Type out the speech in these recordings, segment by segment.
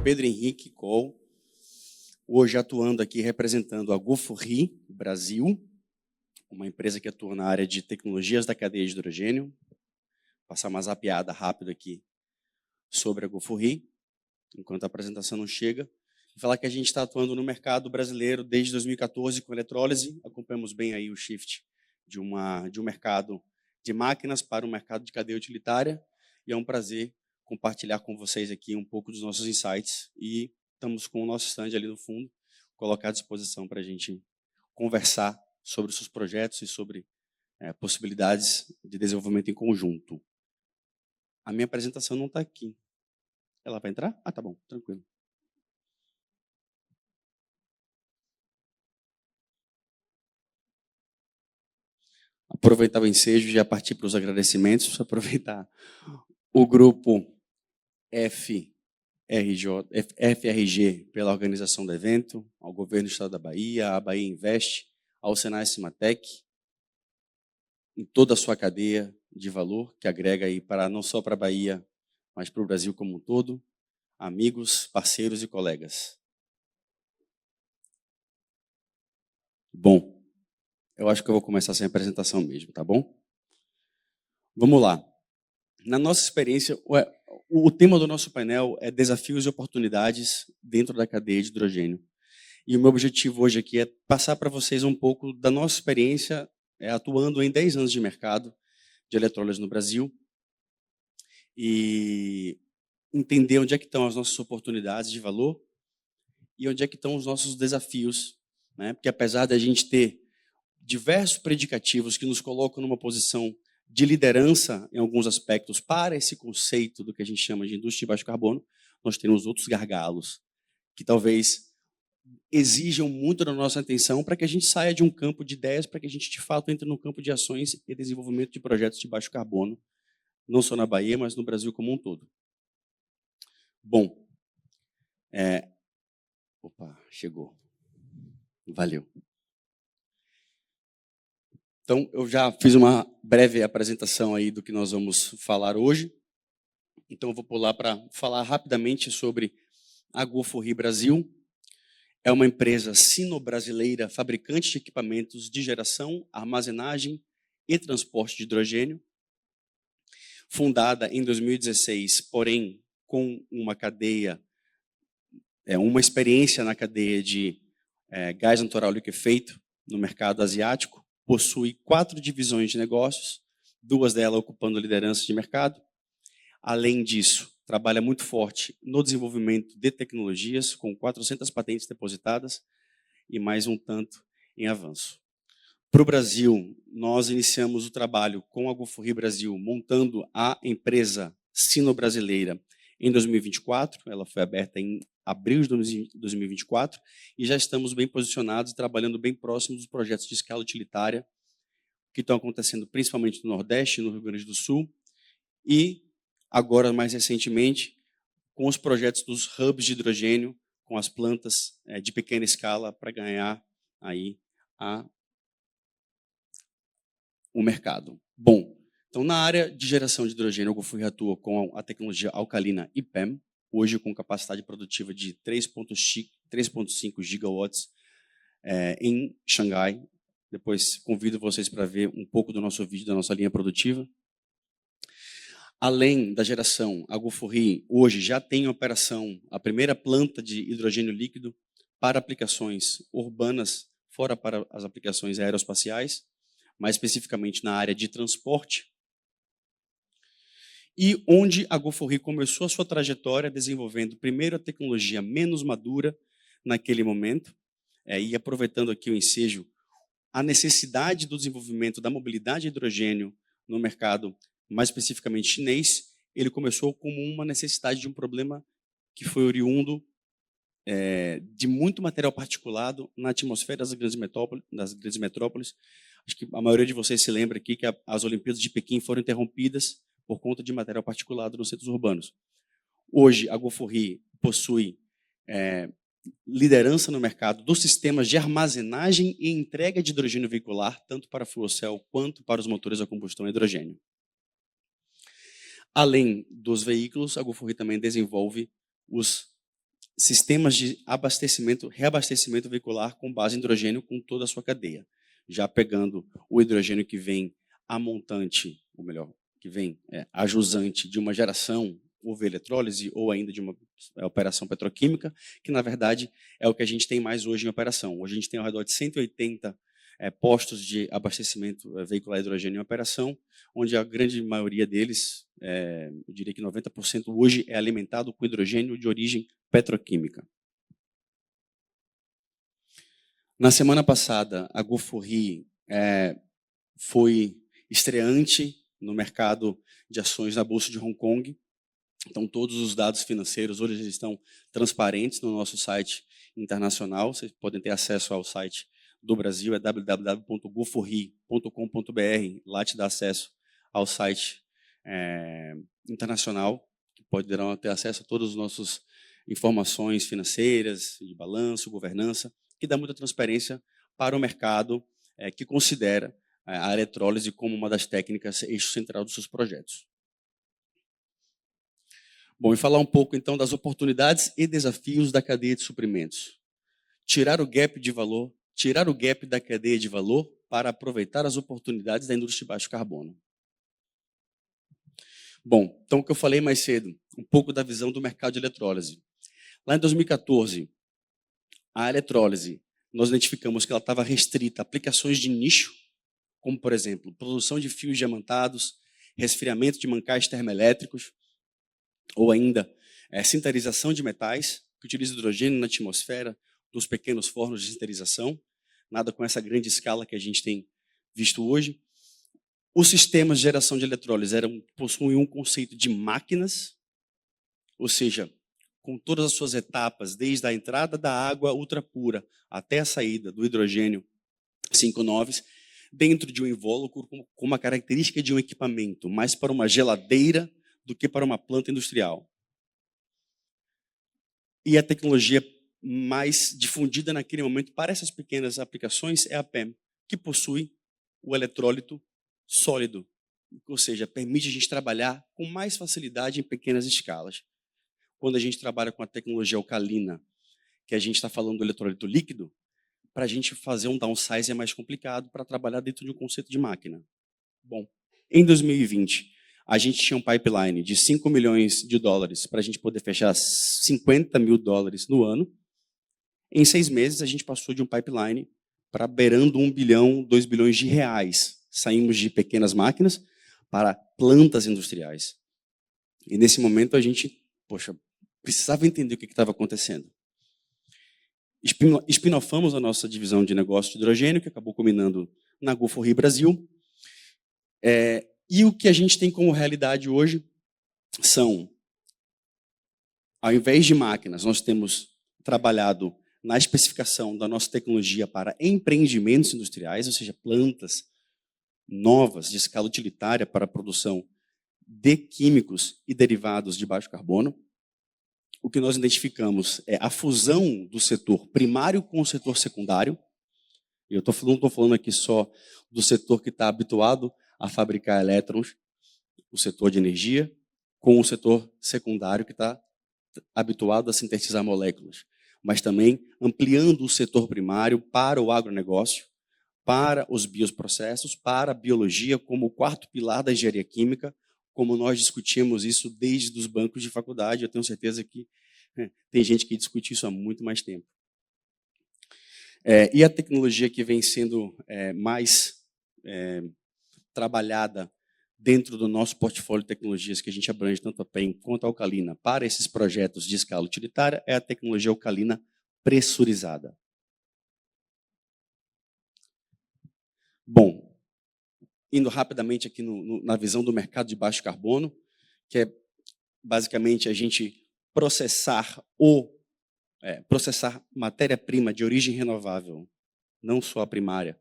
Pedro Henrique Coll, hoje atuando aqui representando a Gofurri Brasil, uma empresa que atua na área de tecnologias da cadeia de hidrogênio. Vou passar uma zapeada rápida aqui sobre a Gofurri, enquanto a apresentação não chega. Vou falar que a gente está atuando no mercado brasileiro desde 2014 com eletrólise. Acompanhamos bem aí o shift de um mercado de máquinas para um mercado de cadeia utilitária. E é um prazer compartilhar com vocês aqui um pouco dos nossos insights. E estamos com o nosso stand ali no fundo, colocar à disposição para a gente conversar sobre os seus projetos e sobre possibilidades de desenvolvimento em conjunto. A minha apresentação não está aqui. Ela vai entrar? Ah, tá bom, tranquilo. Aproveitar o ensejo e já partir para os agradecimentos. Aproveitar o grupo FRG pela organização do evento, ao Governo do Estado da Bahia, à Bahia Invest, ao Senai Cimatec, em toda a sua cadeia de valor, que agrega aí para não só para a Bahia, mas para o Brasil como um todo, amigos, parceiros e colegas. Bom, eu acho que eu vou começar sem apresentação mesmo, tá bom? Vamos lá. Na nossa experiência, o tema do nosso painel é desafios e oportunidades dentro da cadeia de hidrogênio. E o meu objetivo hoje aqui é passar para vocês um pouco da nossa experiência atuando em 10 anos de mercado de eletrólise no Brasil e entender onde é que estão as nossas oportunidades de valor e onde é que estão os nossos desafios, né? Porque apesar da gente ter diversos predicativos que nos colocam numa posição de liderança em alguns aspectos para esse conceito do que a gente chama de indústria de baixo carbono, nós temos outros gargalos que talvez exijam muito da nossa atenção para que a gente saia de um campo de ideias, para que a gente, de fato, entre no campo de ações e desenvolvimento de projetos de baixo carbono, não só na Bahia, mas no Brasil como um todo. Bom, opa, chegou. Valeu. Então, eu já fiz uma breve apresentação aí do que nós vamos falar hoje. Então, eu vou pular para falar rapidamente sobre a Gofurri Brasil. É uma empresa sino-brasileira fabricante de equipamentos de geração, armazenagem e transporte de hidrogênio. Fundada em 2016, porém com uma cadeia, uma experiência na cadeia de gás natural liquefeito no mercado asiático. Possui 4 divisões de negócios, 2 delas ocupando liderança de mercado. Além disso, trabalha muito forte no desenvolvimento de tecnologias, com 400 patentes depositadas e mais um tanto em avanço. Para o Brasil, nós iniciamos o trabalho com a Gofurri Brasil, montando a empresa sino-brasileira em 2024. Ela foi aberta em abril de 2024 e já estamos bem posicionados e trabalhando bem próximos dos projetos de escala utilitária que estão acontecendo principalmente no Nordeste, no Rio Grande do Sul e agora, mais recentemente, com os projetos dos hubs de hidrogênio, com as plantas de pequena escala para ganhar aí o mercado. Bom, então na área de geração de hidrogênio, a Gofurri atua com a tecnologia alcalina IPEM, hoje com capacidade produtiva de 3,5 gigawatts em Xangai. Depois convido vocês para ver um pouco do nosso vídeo, da nossa linha produtiva. Além da geração, a Gofurri hoje já tem em operação a primeira planta de hidrogênio líquido para aplicações urbanas, fora para as aplicações aeroespaciais, mais especificamente na área de transporte, e onde a Gofurri começou a sua trajetória desenvolvendo primeiro a tecnologia menos madura naquele momento, e aproveitando aqui o ensejo, a necessidade do desenvolvimento da mobilidade de hidrogênio no mercado, mais especificamente chinês. Ele começou como uma necessidade de um problema que foi oriundo de muito material particulado na atmosfera das grandes metrópoles. Acho que a maioria de vocês se lembra aqui que as Olimpíadas de Pequim foram interrompidas por conta de material particulado nos centros urbanos. Hoje, a Gofurri possui liderança no mercado dos sistemas de armazenagem e entrega de hidrogênio veicular, tanto para fuel cell quanto para os motores a combustão a hidrogênio. Além dos veículos, a Gofurri também desenvolve os sistemas de abastecimento, reabastecimento veicular com base em hidrogênio com toda a sua cadeia, já pegando o hidrogênio que vem a montante, ou melhor, que vem a jusante de uma geração, houve eletrólise ou ainda de uma operação petroquímica, que na verdade é o que a gente tem mais hoje em operação. Hoje a gente tem ao redor de 180 postos de abastecimento veicular hidrogênio em operação, onde a grande maioria deles, eu diria que 90% hoje é alimentado com hidrogênio de origem petroquímica. Na semana passada, a Gofurri foi estreante no mercado de ações na Bolsa de Hong Kong. Então, todos os dados financeiros hoje eles estão transparentes no nosso site internacional. Vocês podem ter acesso ao site do Brasil, é www.gofurri.com.br. Lá te dá acesso ao site internacional, que poderão ter acesso a todas as nossas informações financeiras, de balanço, governança, que dá muita transparência para o mercado que considera a eletrólise como uma das técnicas eixo central dos seus projetos. Bom, e falar um pouco, então, das oportunidades e desafios da cadeia de suprimentos. Tirar o gap da cadeia de valor para aproveitar as oportunidades da indústria de baixo carbono. Bom, então, o que eu falei mais cedo, um pouco da visão do mercado de eletrólise. Lá em 2014, a eletrólise, nós identificamos que ela estava restrita a aplicações de nicho, como, por exemplo, produção de fios diamantados, resfriamento de mancais termoelétricos, ou ainda sintetização de metais, que utiliza hidrogênio na atmosfera dos pequenos fornos de sinterização, nada com essa grande escala que a gente tem visto hoje. Os sistemas de geração de eletrólise possuem um conceito de máquinas, ou seja, com todas as suas etapas, desde a entrada da água ultrapura até a saída do hidrogênio 5,9, dentro de um invólucro com uma característica de um equipamento, mais para uma geladeira do que para uma planta industrial. E a tecnologia mais difundida naquele momento para essas pequenas aplicações é a PEM, que possui o eletrólito sólido, ou seja, permite a gente trabalhar com mais facilidade em pequenas escalas. Quando a gente trabalha com a tecnologia alcalina, que a gente está falando do eletrólito líquido, para a gente fazer um downsize é mais complicado para trabalhar dentro de um conceito de máquina. Bom, em 2020, a gente tinha um pipeline de 5 milhões de dólares para a gente poder fechar 50 mil dólares no ano. Em 6 meses, a gente passou de um pipeline para beirando 1 bilhão, 2 bilhões de reais. Saímos de pequenas máquinas para plantas industriais. E nesse momento a gente, precisava entender o que estava acontecendo. Spin-offamos a nossa divisão de negócio de hidrogênio, que acabou culminando na Gofurri Brasil. E o que a gente tem como realidade hoje são, ao invés de máquinas, nós temos trabalhado na especificação da nossa tecnologia para empreendimentos industriais, ou seja, plantas novas de escala utilitária para a produção de químicos e derivados de baixo carbono. O que nós identificamos é a fusão do setor primário com o setor secundário. Eu não estou falando aqui só do setor que está habituado a fabricar elétrons, o setor de energia, com o setor secundário que está habituado a sintetizar moléculas, mas também ampliando o setor primário para o agronegócio, para os bioprocessos, para a biologia como o quarto pilar da engenharia química, como nós discutimos isso desde os bancos de faculdade. Eu tenho certeza que tem gente que discute isso há muito mais tempo. E a tecnologia que vem sendo mais trabalhada dentro do nosso portfólio de tecnologias, que a gente abrange tanto a PEM quanto a alcalina, para esses projetos de escala utilitária, é a tecnologia alcalina pressurizada. Bom, indo rapidamente aqui na visão do mercado de baixo carbono, que é basicamente a gente processar matéria-prima de origem renovável, não só a primária,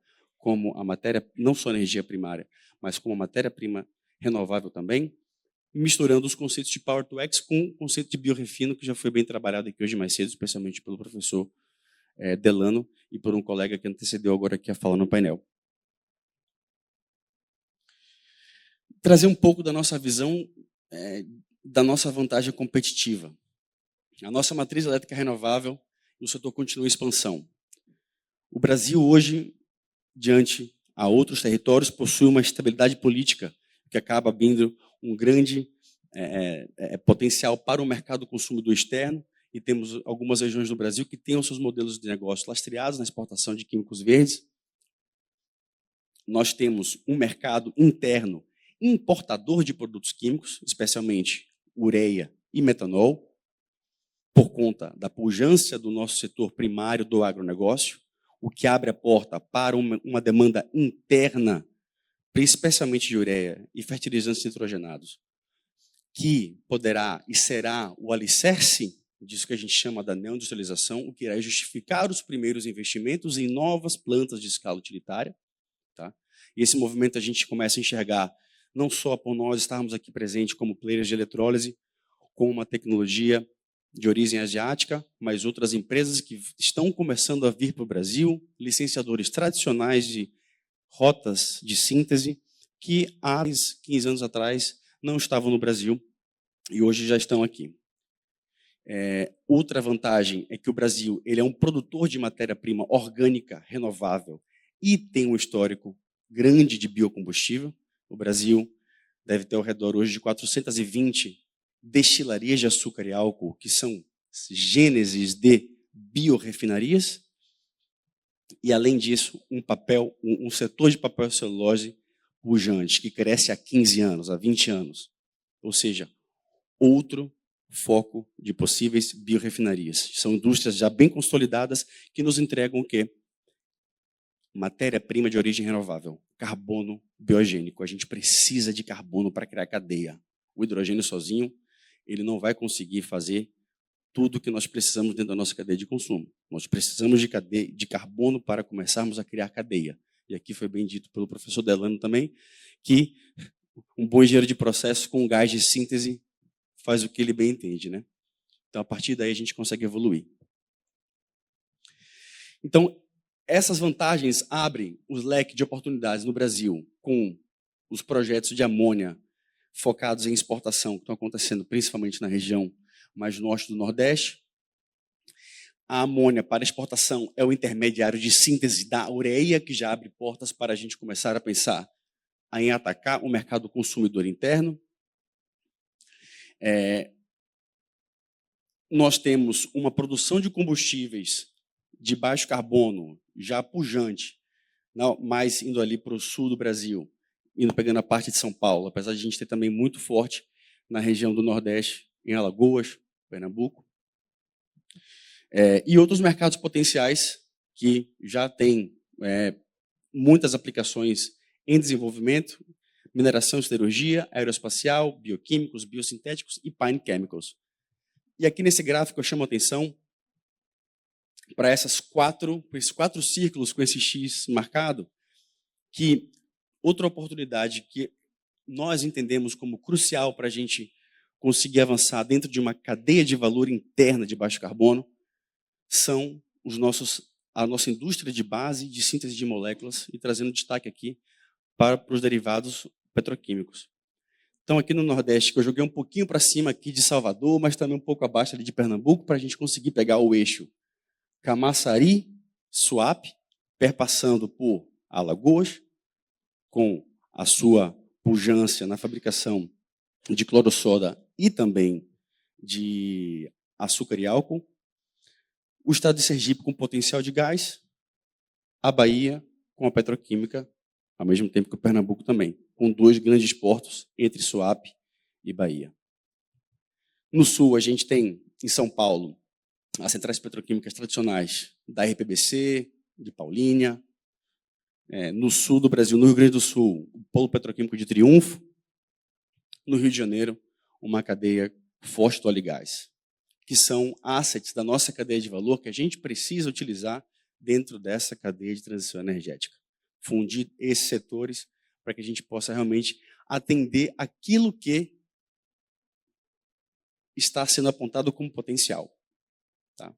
não só a energia primária, mas como a matéria-prima renovável também, misturando os conceitos de Power to X com o conceito de biorefino, que já foi bem trabalhado aqui hoje mais cedo, especialmente pelo professor Delano e por um colega que antecedeu agora aqui a fala no painel. Trazer um pouco da nossa visão, da nossa vantagem competitiva. A nossa matriz elétrica renovável, o setor continua em expansão. O Brasil hoje, diante a outros territórios, possui uma estabilidade política que acaba abrindo um grande potencial para o mercado consumidor externo, e temos algumas regiões do Brasil que têm os seus modelos de negócio lastreados na exportação de químicos verdes. Nós temos um mercado interno importador de produtos químicos, especialmente ureia e metanol, por conta da pujança do nosso setor primário do agronegócio, o que abre a porta para uma demanda interna, especialmente de ureia e fertilizantes nitrogenados, que poderá e será o alicerce disso que a gente chama da neoindustrialização, o que irá justificar os primeiros investimentos em novas plantas de escala utilitária. Tá? E esse movimento a gente começa a enxergar não só por nós estarmos aqui presentes como players de eletrólise, com uma tecnologia de origem asiática, mas outras empresas que estão começando a vir para o Brasil, licenciadores tradicionais de rotas de síntese, que há 15 anos atrás não estavam no Brasil e hoje já estão aqui. Outra vantagem é que o Brasil ele é um produtor de matéria-prima orgânica renovável e tem um histórico grande de biocombustível. O Brasil deve ter ao redor hoje de 420 destilarias de açúcar e álcool, que são gênesis de biorefinarias. E, além disso, um setor de papel e celulose pujante, que cresce há 15 anos, há 20 anos. Ou seja, outro foco de possíveis biorefinarias. São indústrias já bem consolidadas que nos entregam o quê? Matéria-prima de origem renovável, carbono biogênico. A gente precisa de carbono para criar cadeia. O hidrogênio sozinho, ele não vai conseguir fazer tudo que nós precisamos dentro da nossa cadeia de consumo. Nós precisamos de carbono para começarmos a criar cadeia. E aqui foi bem dito pelo professor Delano também, que um bom engenheiro de processo com gás de síntese faz o que ele bem entende, né? Então, a partir daí, a gente consegue evoluir. Então, essas vantagens abrem os leques de oportunidades no Brasil com os projetos de amônia focados em exportação, que estão acontecendo principalmente na região mais norte do Nordeste. A amônia para exportação é o intermediário de síntese da ureia, que já abre portas para a gente começar a pensar em atacar o mercado consumidor interno. Nós temos uma produção de combustíveis de baixo carbono, já pujante, mais indo ali para o sul do Brasil, pegando a parte de São Paulo, apesar de a gente ter também muito forte na região do Nordeste, em Alagoas, Pernambuco. E outros mercados potenciais que já têm muitas aplicações em desenvolvimento, mineração e siderurgia, aeroespacial, bioquímicos, biosintéticos e pine chemicals. E aqui nesse gráfico eu chamo a atenção para esses quatro círculos com esse X marcado, que outra oportunidade que nós entendemos como crucial para a gente conseguir avançar dentro de uma cadeia de valor interna de baixo carbono são a nossa indústria de base de síntese de moléculas, e trazendo destaque aqui para os derivados petroquímicos. Então, aqui no Nordeste, que eu joguei um pouquinho para cima aqui de Salvador, mas também um pouco abaixo ali de Pernambuco, para a gente conseguir pegar o eixo Camaçari, Suape, perpassando por Alagoas, com a sua pujança na fabricação de cloro-soda e também de açúcar e álcool, o estado de Sergipe com potencial de gás, a Bahia com a petroquímica, ao mesmo tempo que o Pernambuco também, com 2 grandes portos entre Suape e Bahia. No sul, a gente tem, em São Paulo, as centrais petroquímicas tradicionais da RPBC, de Paulínia. No sul do Brasil, no Rio Grande do Sul, o polo petroquímico de Triunfo. No Rio de Janeiro, uma cadeia forte do óleo e gás, que são assets da nossa cadeia de valor que a gente precisa utilizar dentro dessa cadeia de transição energética. Fundir esses setores para que a gente possa realmente atender aquilo que está sendo apontado como potencial. Tá?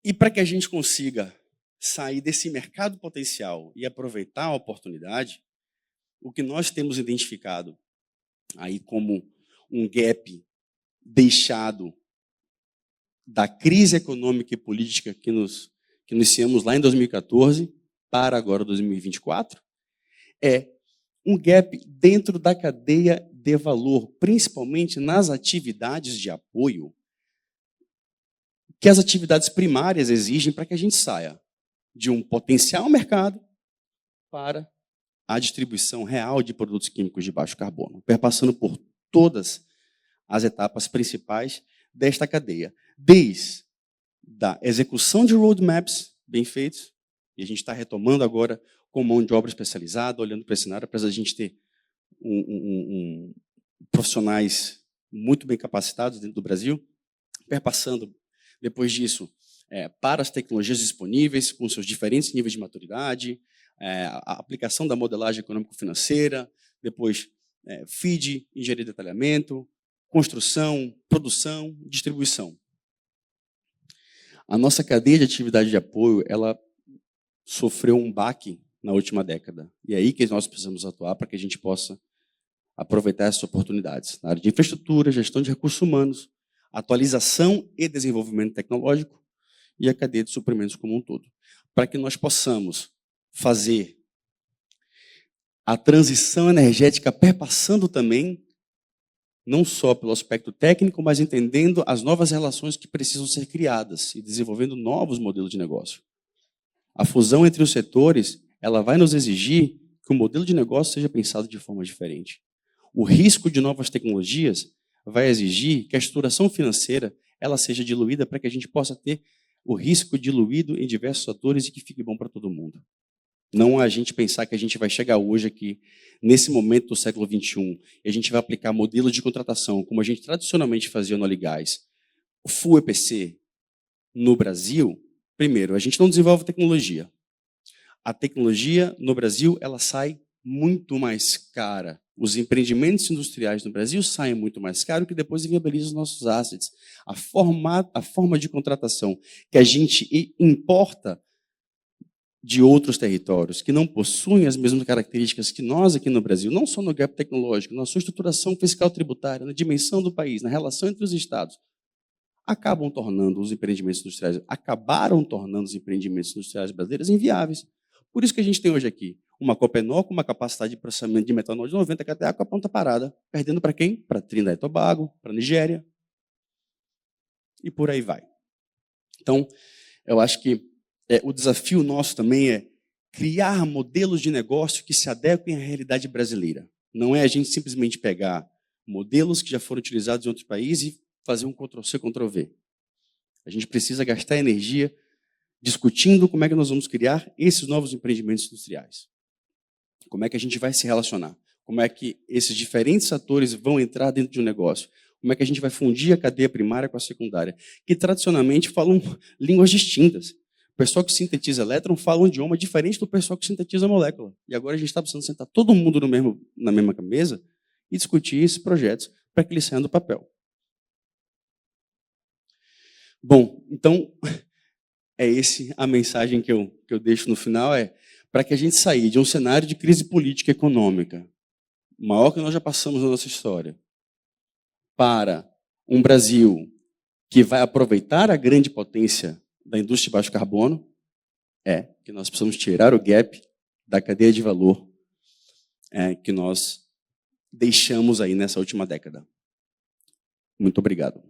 E para que a gente consiga sair desse mercado potencial e aproveitar a oportunidade, o que nós temos identificado aí como um gap deixado da crise econômica e política que iniciamos lá em 2014 para agora 2024, é um gap dentro da cadeia de valor, principalmente nas atividades de apoio, que as atividades primárias exigem para que a gente saia de um potencial mercado para a distribuição real de produtos químicos de baixo carbono, perpassando por todas as etapas principais desta cadeia, desde a execução de roadmaps bem feitos, e a gente está retomando agora com mão de obra especializada, olhando para esse cenário, apesar de a gente ter profissionais muito bem capacitados dentro do Brasil, perpassando, depois disso, para as tecnologias disponíveis, com seus diferentes níveis de maturidade, a aplicação da modelagem econômico-financeira, depois feed, engenharia de detalhamento, construção, produção, distribuição. A nossa cadeia de atividade de apoio, ela sofreu um baque na última década. E é aí que nós precisamos atuar para que a gente possa aproveitar essas oportunidades. Na área de infraestrutura, gestão de recursos humanos, atualização e desenvolvimento tecnológico e a cadeia de suprimentos como um todo. Para que nós possamos fazer a transição energética perpassando também, não só pelo aspecto técnico, mas entendendo as novas relações que precisam ser criadas e desenvolvendo novos modelos de negócio. A fusão entre os setores, ela vai nos exigir que o modelo de negócio seja pensado de forma diferente. O risco de novas tecnologias vai exigir que a estruturação financeira ela seja diluída para que a gente possa ter o risco diluído em diversos fatores e que fique bom para todo mundo. Não a gente pensar que a gente vai chegar hoje aqui, nesse momento do século XXI, e a gente vai aplicar modelos de contratação, como a gente tradicionalmente fazia no óleo e gás, o Full EPC no Brasil. Primeiro, a gente não desenvolve tecnologia. A tecnologia no Brasil ela sai muito mais cara. Os empreendimentos industriais no Brasil saem muito mais caro, que depois inviabilizam os nossos assets. A forma de contratação que a gente importa de outros territórios que não possuem as mesmas características que nós aqui no Brasil, não só no gap tecnológico, na sua estruturação fiscal tributária, na dimensão do país, na relação entre os estados, acabaram tornando os empreendimentos industriais brasileiros inviáveis. Por isso que a gente tem hoje aqui uma Copenor com uma capacidade de processamento de metanol de 90 kTA com a ponta parada, perdendo para quem? Para Trinidad e Tobago, para Nigéria, e por aí vai. Então, eu acho que o desafio nosso também é criar modelos de negócio que se adequem à realidade brasileira. Não é a gente simplesmente pegar modelos que já foram utilizados em outros países e fazer um Ctrl-C, Ctrl-V. A gente precisa gastar energia discutindo como é que nós vamos criar esses novos empreendimentos industriais. Como é que a gente vai se relacionar? Como é que esses diferentes atores vão entrar dentro de um negócio? Como é que a gente vai fundir a cadeia primária com a secundária? Que tradicionalmente falam línguas distintas. O pessoal que sintetiza elétron fala um idioma diferente do pessoal que sintetiza molécula. E agora a gente está precisando sentar todo mundo na mesma mesa e discutir esses projetos para que eles saiam do papel. Bom, então, a mensagem que eu deixo no final para que a gente saia de um cenário de crise política e econômica, maior que nós já passamos na nossa história, para um Brasil que vai aproveitar a grande potência da indústria de baixo carbono, que nós precisamos tirar o gap da cadeia de valor que nós deixamos aí nessa última década. Muito obrigado.